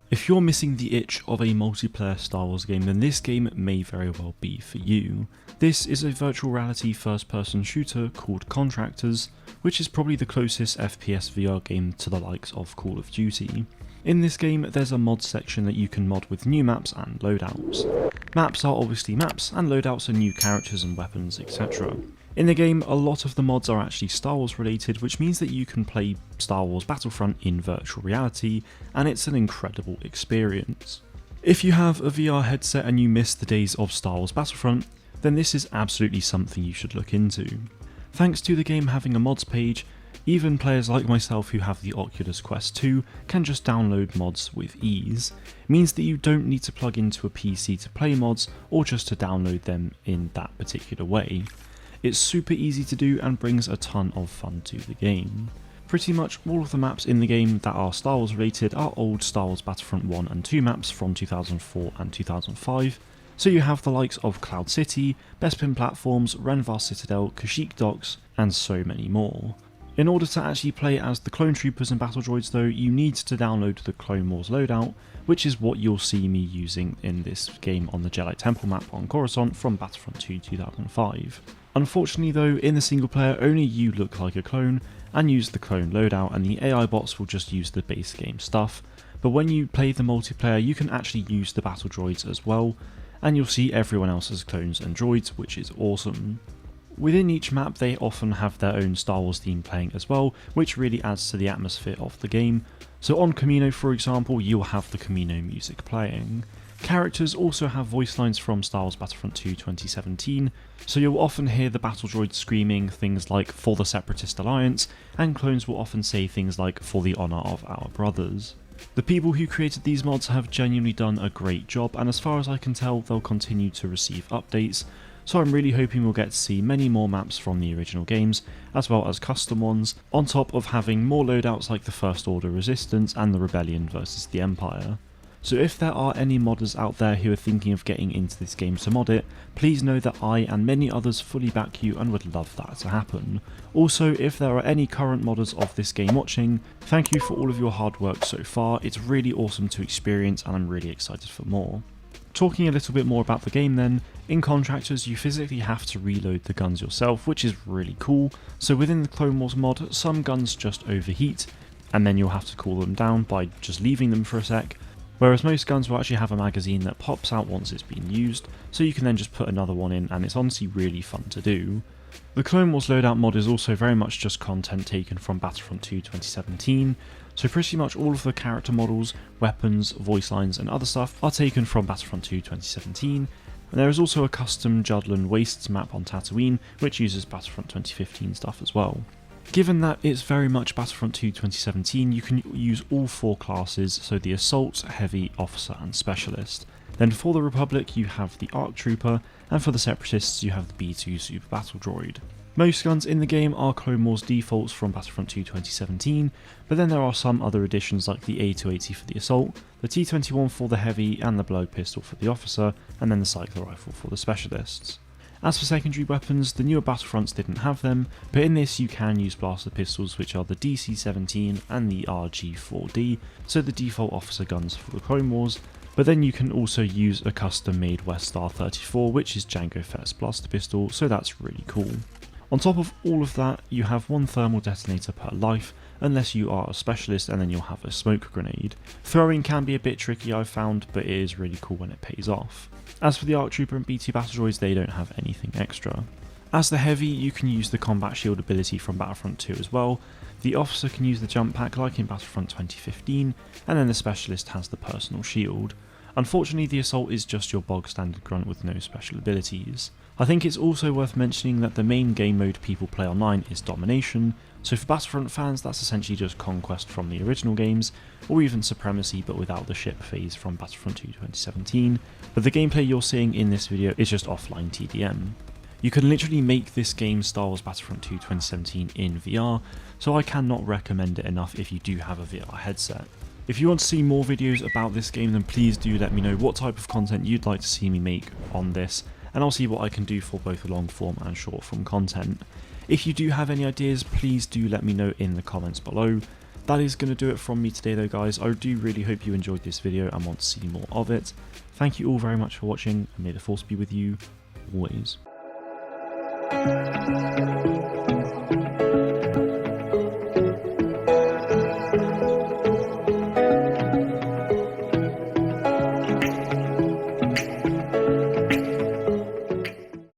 If you're missing the itch of a multiplayer Star Wars game, then this game may very well be for you. This is a virtual reality first-person shooter called Contractors, which is probably the closest FPS VR game to the likes of Call of Duty. In this game, there's a mod section that you can mod with new maps and loadouts. Maps are obviously maps, and loadouts are new characters and weapons, etc. In the game, a lot of the mods are actually Star Wars related, which means that you can play Star Wars Battlefront in virtual reality, and it's an incredible experience. If you have a VR headset and you miss the days of Star Wars Battlefront, then this is absolutely something you should look into. Thanks to the game having a mods page, even players like myself who have the Oculus Quest 2 can just download mods with ease. It means that you don't need to plug into a PC to play mods or just to download them in that particular way. It's super easy to do and brings a ton of fun to the game. Pretty much all of the maps in the game that are Star Wars related are old Star Wars Battlefront 1 and 2 maps from 2004 and 2005, so you have the likes of Cloud City, Bespin Platforms, Renvar Citadel, Kashyyyk Docks, and so many more. In order to actually play as the clone troopers and battle droids though, you need to download the Clone Wars loadout, which is what you'll see me using in this game on the Jedi Temple map on Coruscant from Battlefront 2 2005. Unfortunately though, in the single player only you look like a clone and use the clone loadout, and the AI bots will just use the base game stuff, but when you play the multiplayer you can actually use the battle droids as well, and you'll see everyone else as clones and droids, which is awesome. Within each map they often have their own Star Wars theme playing as well, which really adds to the atmosphere of the game. So on Kamino for example, you'll have the Kamino music playing. Characters also have voice lines from Star Wars Battlefront 2 2017, so you'll often hear the battle droids screaming things like "For the Separatist Alliance," and clones will often say things like "For the honour of our brothers." The people who created these mods have genuinely done a great job, and as far as I can tell they'll continue to receive updates, so I'm really hoping we'll get to see many more maps from the original games, as well as custom ones, on top of having more loadouts like the First Order Resistance and the Rebellion versus the Empire. So if there are any modders out there who are thinking of getting into this game to mod it, please know that I and many others fully back you and would love that to happen. Also, if there are any current modders of this game watching, thank you for all of your hard work so far. It's really awesome to experience and I'm really excited for more. Talking a little bit more about the game then, in Contractors you physically have to reload the guns yourself, which is really cool. So within the Clone Wars mod, some guns just overheat, and then you'll have to cool them down by just leaving them for a sec, whereas most guns will actually have a magazine that pops out once it's been used, so you can then just put another one in, and it's honestly really fun to do. The Clone Wars loadout mod is also very much just content taken from Battlefront 2 2017, so pretty much all of the character models, weapons, voice lines and other stuff are taken from Battlefront 2 2017, and there is also a custom Judland Wastes map on Tatooine which uses Battlefront 2015 stuff as well. Given that it's very much Battlefront 2 2017, you can use all four classes, so the Assault, Heavy, Officer and Specialist. Then for the Republic you have the ARC Trooper, and for the Separatists you have the B2 Super Battle Droid. Most guns in the game are Clone Wars defaults from Battlefront 2 2017, but then there are some other additions like the A280 for the Assault, the T21 for the Heavy and the Blow Pistol for the Officer, and then the Cycler Rifle for the Specialists. As for secondary weapons, the newer Battlefronts didn't have them, but in this you can use blaster pistols, which are the DC-17 and the RG-4D, so the default officer guns for the Clone Wars, but then you can also use a custom made Westar 34, which is Jango Fett's blaster pistol, so that's really cool. On top of all of that, you have one thermal detonator per life, unless you are a specialist, and then you'll have a smoke grenade. Throwing can be a bit tricky I've found, but it is really cool when it pays off. As for the ARC Trooper and B2 battle droids, they don't have anything extra. As the Heavy, you can use the combat shield ability from Battlefront 2 as well. The Officer can use the jump pack like in Battlefront 2015, and then the Specialist has the personal shield. Unfortunately, the Assault is just your bog standard grunt with no special abilities. I think it's also worth mentioning that the main game mode people play online is Domination, so for Battlefront fans that's essentially just Conquest from the original games, or even Supremacy but without the ship phase from Battlefront 2 2017, but the gameplay you're seeing in this video is just offline TDM. You can literally make this game Star Wars Battlefront 2 2017 in VR, so I cannot recommend it enough if you do have a VR headset. If you want to see more videos about this game, then please do let me know what type of content you'd like to see me make on this, and I'll see what I can do for both long form and short form content. If you do have any ideas, please do let me know in the comments below. That is going to do it from me today though, guys. I do really hope you enjoyed this video and want to see more of it. Thank you all very much for watching, and may the force be with you always.